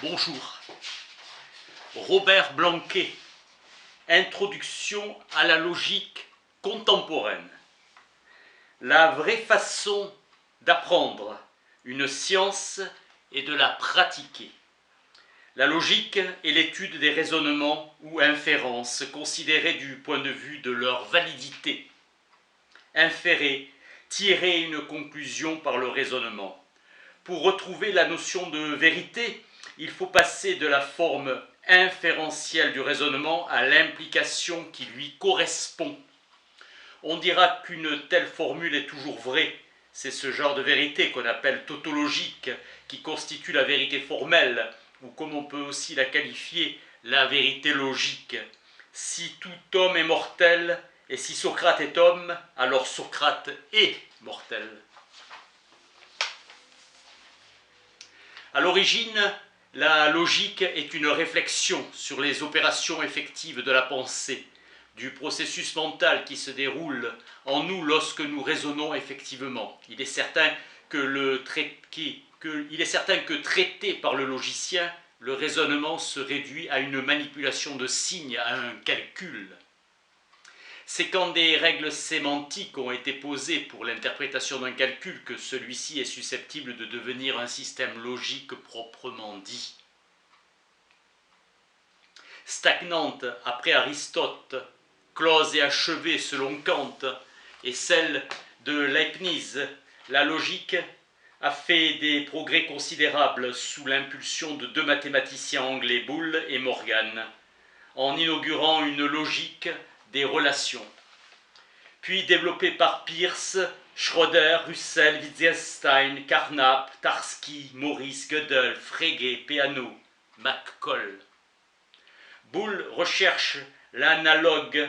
Bonjour. Robert Blanquet. Introduction à la logique contemporaine. La vraie façon d'apprendre une science est de la pratiquer. La logique est l'étude des raisonnements ou inférences considérés du point de vue de leur validité. Inférer, tirer une conclusion par le raisonnement. Pour retrouver la notion de vérité, il faut passer de la forme inférentielle du raisonnement à l'implication qui lui correspond. On dira qu'une telle formule est toujours vraie. C'est ce genre de vérité qu'on appelle tautologique, qui constitue la vérité formelle, ou comme on peut aussi la qualifier, la vérité logique. Si tout homme est mortel, et si Socrate est homme, alors Socrate est mortel. À l'origine, la logique est une réflexion sur les opérations effectives de la pensée, du processus mental qui se déroule en nous lorsque nous raisonnons effectivement. Il est certain que traité par le logicien, le raisonnement se réduit à une manipulation de signes, à un calcul. C'est quand des règles sémantiques ont été posées pour l'interprétation d'un calcul que celui-ci est susceptible de devenir un système logique proprement dit. Stagnante après Aristote, close et achevée selon Kant, et celle de Leibniz, la logique a fait des progrès considérables sous l'impulsion de deux mathématiciens anglais, Boole et Morgan, en inaugurant une logique des relations. Puis développée par Peirce, Schroeder, Russell, Wittgenstein, Carnap, Tarski, Morris, Gödel, Frege, Peano, McCall. Boole recherche l'analogue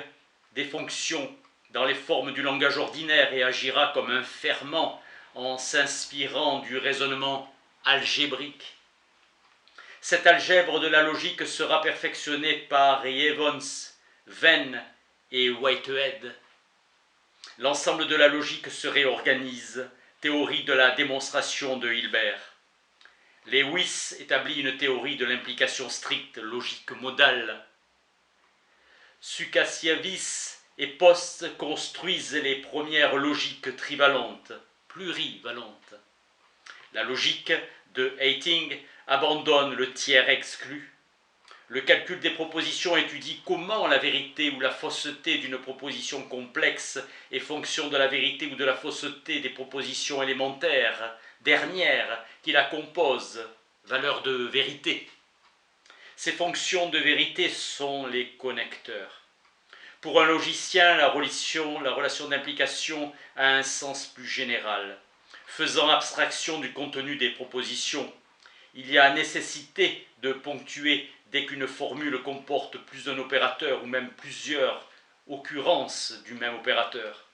des fonctions dans les formes du langage ordinaire et agira comme un ferment en s'inspirant du raisonnement algébrique. Cette algèbre de la logique sera perfectionnée par Evans, Venn et Whitehead. L'ensemble de la logique se réorganise, théorie de la démonstration de Hilbert. Lewis établit une théorie de l'implication stricte, logique modale. Sukhasiavis et Post construisent les premières logiques trivalentes, plurivalentes. La logique de Eyting abandonne le tiers exclu. Le calcul des propositions étudie comment la vérité ou la fausseté d'une proposition complexe est fonction de la vérité ou de la fausseté des propositions élémentaires, dernières, qui la composent, valeur de vérité. Ces fonctions de vérité sont les connecteurs. Pour un logicien, la relation d'implication a un sens plus général. Faisant abstraction du contenu des propositions, il y a nécessité de ponctuer dès qu'une formule comporte plus d'un opérateur ou même plusieurs occurrences du même opérateur.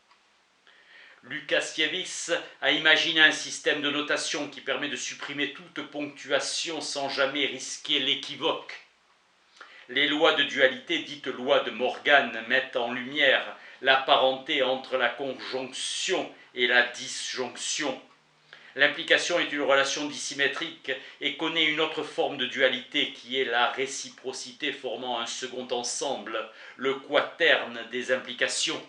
Lukasiewicz a imaginé un système de notation qui permet de supprimer toute ponctuation sans jamais risquer l'équivoque. Les lois de dualité, dites lois de Morgan, mettent en lumière la parenté entre la conjonction et la disjonction. L'implication est une relation dissymétrique et connaît une autre forme de dualité qui est la réciprocité formant un second ensemble, le quaterne des implications.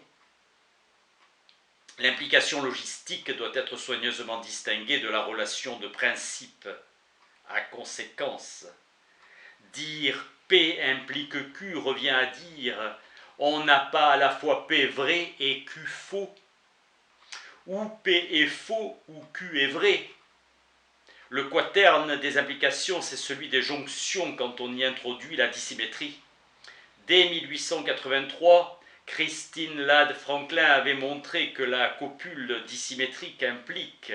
L'implication logistique doit être soigneusement distinguée de la relation de principe à conséquence. Dire P implique Q revient à dire on n'a pas à la fois P vrai et Q faux. Ou P est faux ou Q est vrai. Le quaterne des implications, c'est celui des jonctions quand on y introduit la dissymétrie. Dès 1883, Christine Ladd Franklin avait montré que la copule dissymétrique implique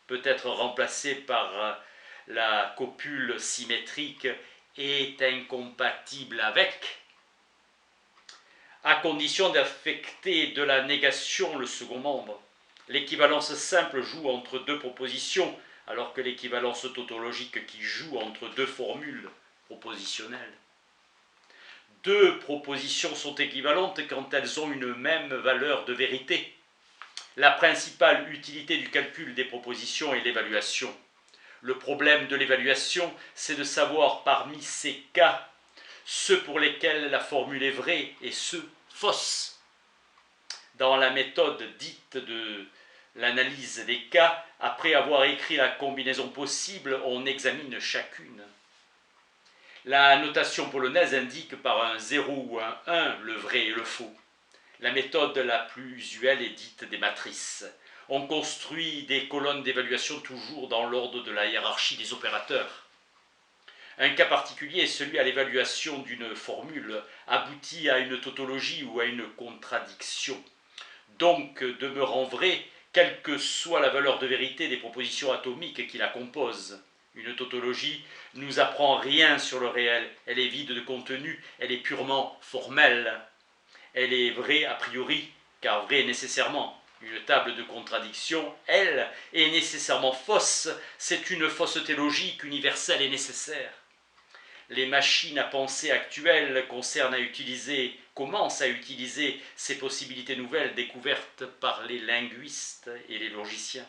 peut être remplacée par la copule symétrique est incompatible avec, à condition d'affecter de la négation le second membre. L'équivalence simple joue entre deux propositions, alors que l'équivalence tautologique qui joue entre deux formules propositionnelles. Deux propositions sont équivalentes quand elles ont une même valeur de vérité. La principale utilité du calcul des propositions est l'évaluation. Le problème de l'évaluation, c'est de savoir parmi ces cas, ceux pour lesquels la formule est vraie et ceux fausses. Dans la méthode dite de l'analyse des cas, après avoir écrit la combinaison possible, on examine chacune. La notation polonaise indique par un 0 ou un 1 le vrai et le faux. La méthode la plus usuelle est dite des matrices. On construit des colonnes d'évaluation toujours dans l'ordre de la hiérarchie des opérateurs. Un cas particulier est celui à l'évaluation d'une formule aboutit à une tautologie ou à une contradiction. Donc demeurant vrai, quelle que soit la valeur de vérité des propositions atomiques qui la composent. Une tautologie ne nous apprend rien sur le réel, elle est vide de contenu, elle est purement formelle. Elle est vraie a priori, car vraie nécessairement. Une table de contradiction, elle, est nécessairement fausse, c'est une fausseté logique universelle et nécessaire. Les machines à penser actuelles commencent à utiliser ces possibilités nouvelles découvertes par les linguistes et les logiciens.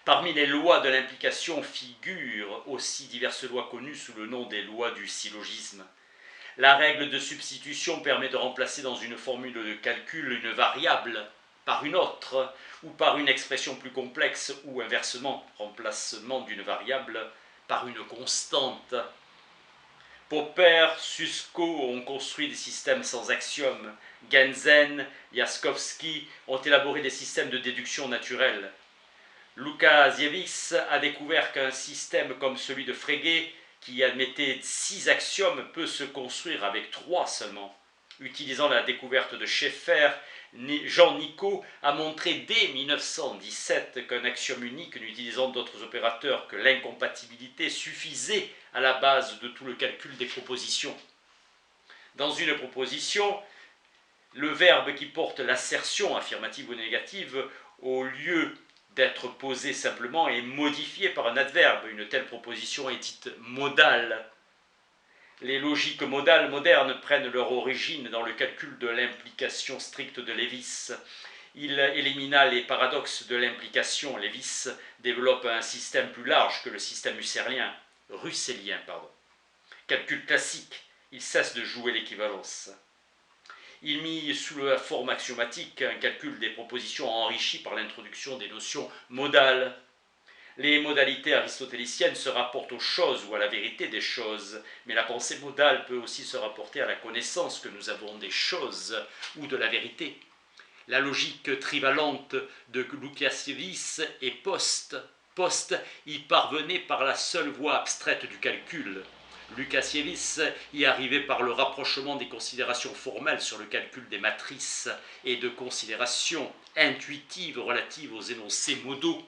Parmi les lois de l'implication figurent aussi diverses lois connues sous le nom des lois du syllogisme. La règle de substitution permet de remplacer dans une formule de calcul une variable par une autre, ou par une expression plus complexe, ou inversement, remplacement d'une variable par une constante. Popper, Susko ont construit des systèmes sans axiomes. Genzen, Jaskowski ont élaboré des systèmes de déduction naturelle. Łukasiewicz a découvert qu'un système comme celui de Frege, qui admettait 6 axiomes, peut se construire avec 3 seulement. Utilisant la découverte de Schaeffer, Jean Nicot a montré dès 1917 qu'un axiome unique n'utilisant d'autres opérateurs que l'incompatibilité suffisait à la base de tout le calcul des propositions. Dans une proposition, le verbe qui porte l'assertion, affirmative ou négative, au lieu d'être posé simplement est modifié par un adverbe. Une telle proposition est dite modale. Les logiques modales modernes prennent leur origine dans le calcul de l'implication stricte de Lévis. Il élimina les paradoxes de l'implication. Lévis développe un système plus large que le système russellien. Calcul classique, il cesse de jouer l'équivalence. Il mit sous la forme axiomatique un calcul des propositions enrichi par l'introduction des notions modales. Les modalités aristotéliciennes se rapportent aux choses ou à la vérité des choses, mais la pensée modale peut aussi se rapporter à la connaissance que nous avons des choses ou de la vérité. La logique trivalente de Łukasiewicz est post. Post y parvenait par la seule voie abstraite du calcul. Łukasiewicz y arrivait par le rapprochement des considérations formelles sur le calcul des matrices et de considérations intuitives relatives aux énoncés modaux.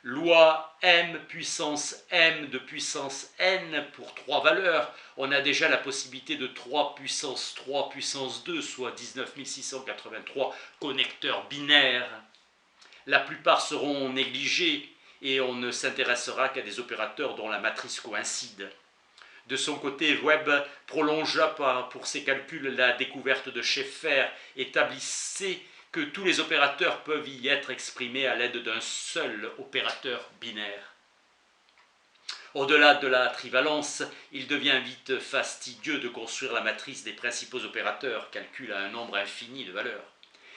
Loi m puissance m de puissance n pour 3 valeurs, on a déjà la possibilité de 3 puissance 2, soit 19 683 connecteurs binaires. La plupart seront négligés et on ne s'intéressera qu'à des opérateurs dont la matrice coïncide. De son côté, Webb prolongea pour ses calculs la découverte de Schaeffer, établissait que tous les opérateurs peuvent y être exprimés à l'aide d'un seul opérateur binaire. Au-delà de la trivalence, il devient vite fastidieux de construire la matrice des principaux opérateurs, calcul à un nombre infini de valeurs.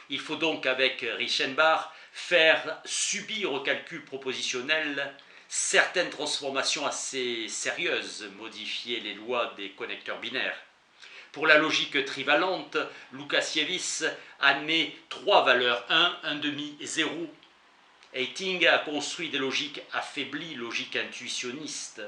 Il faut donc, avec Reichenbach, faire subir au calcul propositionnel certaines transformations assez sérieuses, modifier les lois des connecteurs binaires. Pour la logique trivalente, Łukasiewicz admet 3 valeurs, 1, 1,5 et 0. Eyting a construit des logiques affaiblies, logiques intuitionnistes,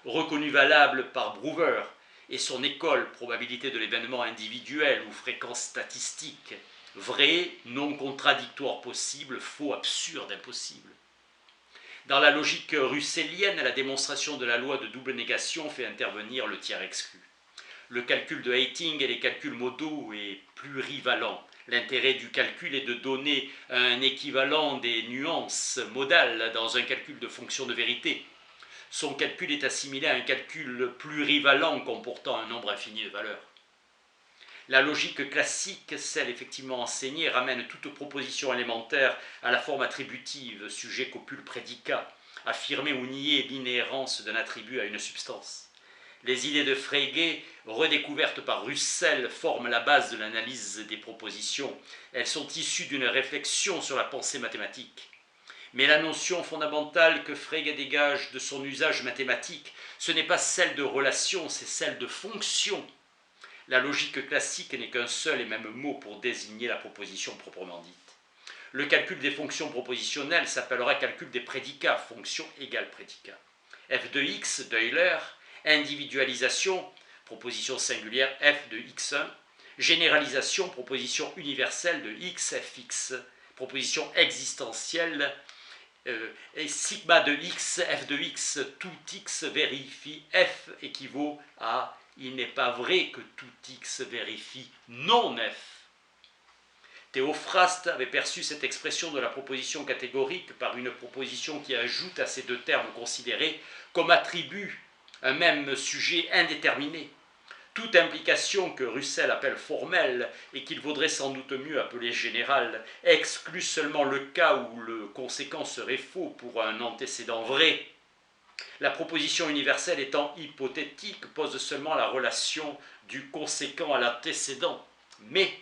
reconnues valables par Brouwer et son école, probabilité de l'événement individuel ou fréquence statistique, vrai, non contradictoire possible, faux, absurde, impossible. Dans la logique russellienne, la démonstration de la loi de double négation fait intervenir le tiers exclu. Le calcul de Eyting et les calculs modaux est plurivalent. L'intérêt du calcul est de donner un équivalent des nuances modales dans un calcul de fonction de vérité. Son calcul est assimilé à un calcul plurivalent comportant un nombre infini de valeurs. La logique classique, celle effectivement enseignée, ramène toute proposition élémentaire à la forme attributive, sujet, copule, prédicat, affirmer ou nier l'inhérence d'un attribut à une substance. Les idées de Frege, redécouvertes par Russell, forment la base de l'analyse des propositions. Elles sont issues d'une réflexion sur la pensée mathématique. Mais la notion fondamentale que Frege dégage de son usage mathématique, ce n'est pas celle de relation, c'est celle de fonction. La logique classique n'est qu'un seul et même mot pour désigner la proposition proprement dite. Le calcul des fonctions propositionnelles s'appellera calcul des prédicats, fonction égale prédicat. F de x d'Euler, individualisation, proposition singulière f de x1, généralisation, proposition universelle de x, fx, proposition existentielle, et sigma de x, f de x, tout x vérifie f équivaut à il n'est pas vrai que tout x vérifie non f. Théophraste avait perçu cette expression de la proposition catégorique par une proposition qui ajoute à ces deux termes considérés comme attribut un même sujet indéterminé. Toute implication que Russell appelle formelle et qu'il vaudrait sans doute mieux appeler générale exclut seulement le cas où le conséquent serait faux pour un antécédent vrai. La proposition universelle étant hypothétique pose seulement la relation du conséquent à l'antécédent, mais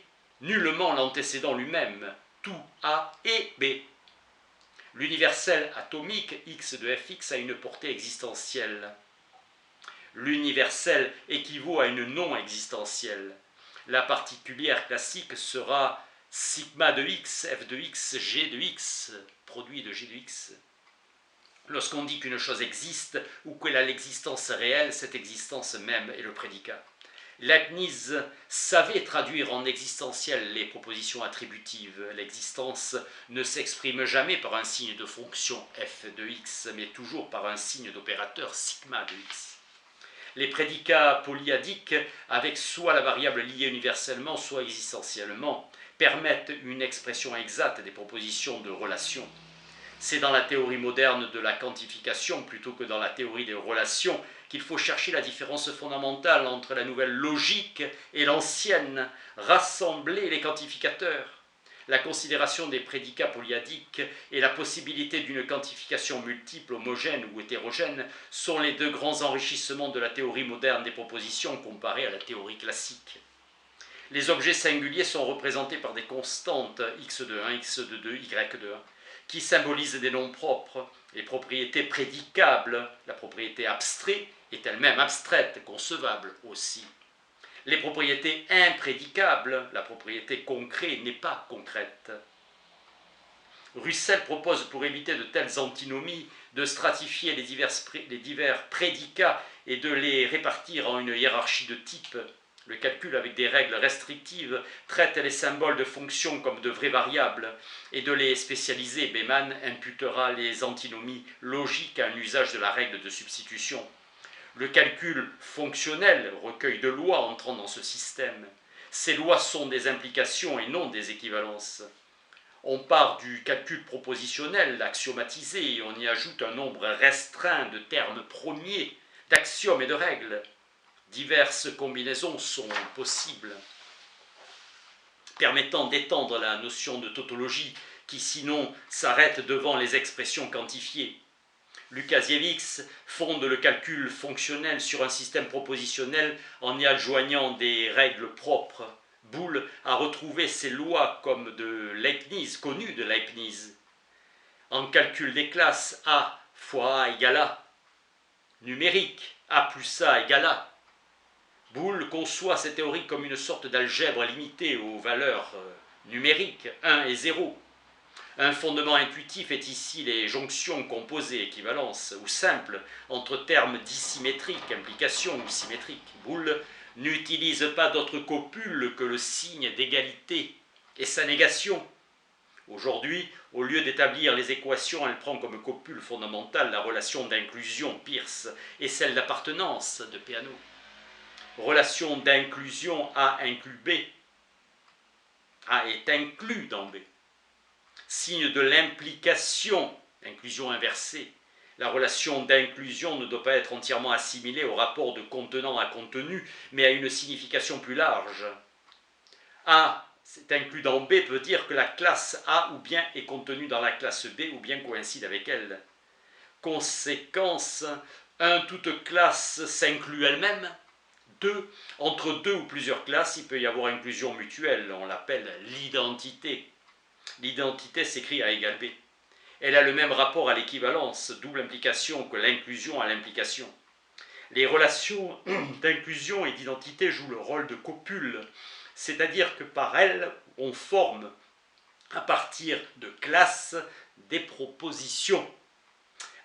nullement l'antécédent lui-même, tout A et B. L'universel atomique x de fx a une portée existentielle. L'universel équivaut à une non-existentielle. La particulière classique sera sigma de x, f de x, g de x, produit de g de x. Lorsqu'on dit qu'une chose existe ou qu'elle a l'existence réelle, cette existence même est le prédicat. Leibniz savait traduire en existentiel les propositions attributives. L'existence ne s'exprime jamais par un signe de fonction f de x, mais toujours par un signe d'opérateur sigma de x. Les prédicats polyadiques, avec soit la variable liée universellement, soit existentiellement, permettent une expression exacte des propositions de relation. C'est dans la théorie moderne de la quantification, plutôt que dans la théorie des relations, qu'il faut chercher la différence fondamentale entre la nouvelle logique et l'ancienne, rassembler les quantificateurs. La considération des prédicats polyadiques et la possibilité d'une quantification multiple, homogène ou hétérogène sont les deux grands enrichissements de la théorie moderne des propositions comparée à la théorie classique. Les objets singuliers sont représentés par des constantes x de 1, x de 2, y de 1, qui symbolisent des noms propres. Les propriétés prédicables, la propriété abstraite, est elle-même abstraite, concevable aussi. Les propriétés imprédicables, la propriété concrète n'est pas concrète. Russell propose, pour éviter de telles antinomies, de stratifier les divers prédicats et de les répartir en une hiérarchie de types. Le calcul avec des règles restrictives traite les symboles de fonctions comme de vraies variables, et de les spécialiser, Bayman imputera les antinomies logiques à un usage de la règle de substitution. Le calcul fonctionnel recueille de lois entrant dans ce système. Ces lois sont des implications et non des équivalences. On part du calcul propositionnel axiomatisé et on y ajoute un nombre restreint de termes premiers, d'axiomes et de règles. Diverses combinaisons sont possibles, permettant d'étendre la notion de tautologie qui sinon s'arrête devant les expressions quantifiées. Lukasiewicz fonde le calcul fonctionnel sur un système propositionnel en y adjoignant des règles propres. Boole a retrouvé ces lois comme de Leibniz, connues de Leibniz. En calcul des classes, A fois A égale A. Numérique, A plus A égale A. Boole conçoit cette théorie comme une sorte d'algèbre limitée aux valeurs numériques, 1 et 0. Un fondement intuitif est ici les jonctions composées, équivalences ou simples, entre termes dissymétriques, implications ou symétriques. Boole n'utilise pas d'autre copule que le signe d'égalité et sa négation. Aujourd'hui, au lieu d'établir les équations, elle prend comme copule fondamentale la relation d'inclusion, Peirce, et celle d'appartenance, de Peano. Relation d'inclusion A inclut B. A est inclus dans B. Signe de l'implication, inclusion inversée. La relation d'inclusion ne doit pas être entièrement assimilée au rapport de contenant à contenu, mais à une signification plus large. A c'est inclus dans B veut dire que la classe A ou bien est contenue dans la classe B ou bien coïncide avec elle. Conséquence, 1. Toute classe s'inclut elle-même. 2. Entre deux ou plusieurs classes, il peut y avoir inclusion mutuelle, on l'appelle l'identité. L'identité s'écrit A égale B. Elle a le même rapport à l'équivalence, double implication, que l'inclusion à l'implication. Les relations d'inclusion et d'identité jouent le rôle de copule, c'est-à-dire que par elles, on forme, à partir de classes, des propositions.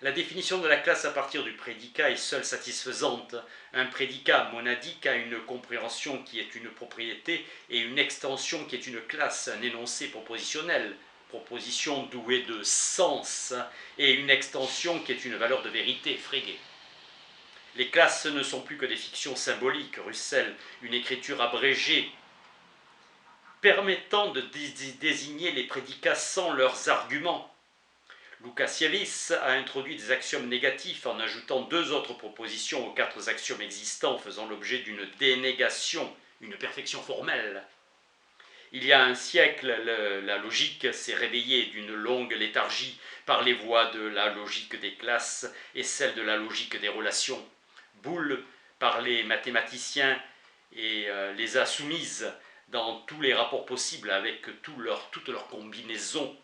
La définition de la classe à partir du prédicat est seule satisfaisante. Un prédicat monadique a une compréhension qui est une propriété et une extension qui est une classe, un énoncé propositionnel, proposition douée de sens, et une extension qui est une valeur de vérité, Frege. Les classes ne sont plus que des fictions symboliques, Russell, une écriture abrégée, permettant de désigner les prédicats sans leurs arguments. Lukasiewicz a introduit des axiomes négatifs en ajoutant 2 autres propositions aux 4 axiomes existants, faisant l'objet d'une dénégation, une perfection formelle. Il y a un siècle, la logique s'est réveillée d'une longue léthargie par les voies de la logique des classes et celle de la logique des relations. Boole, par les mathématiciens, et les a soumises dans tous les rapports possibles avec toutes leurs combinaisons.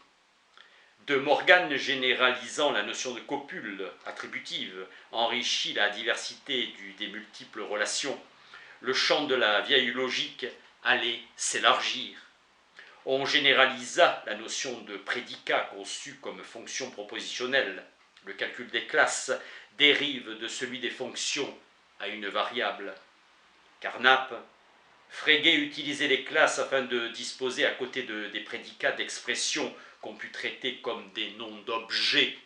De Morgan généralisant la notion de copule attributive enrichit la diversité des multiples relations. Le champ de la vieille logique allait s'élargir. On généralisa la notion de prédicat conçu comme fonction propositionnelle. Le calcul des classes dérive de celui des fonctions à une variable. Carnap, Frege utilisait les classes afin de disposer à côté des prédicats d'expressions qu'on put traiter comme des noms d'objets.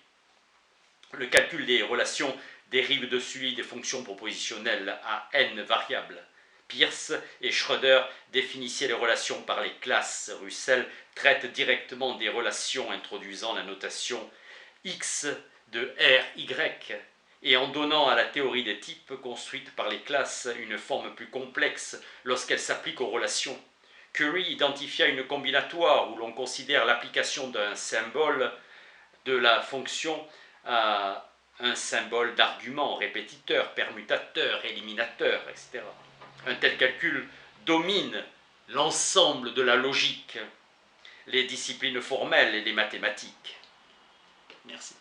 Le calcul des relations dérive de celui des fonctions propositionnelles à n variables. Peirce et Schroeder définissaient les relations par les classes. Russell traite directement des relations introduisant la notation x de RY et en donnant à la théorie des types construite par les classes une forme plus complexe lorsqu'elle s'applique aux relations. Curry identifia une combinatoire où l'on considère l'application d'un symbole de la fonction à un symbole d'argument, répétiteur, permutateur, éliminateur, etc. Un tel calcul domine l'ensemble de la logique, les disciplines formelles et les mathématiques. Merci.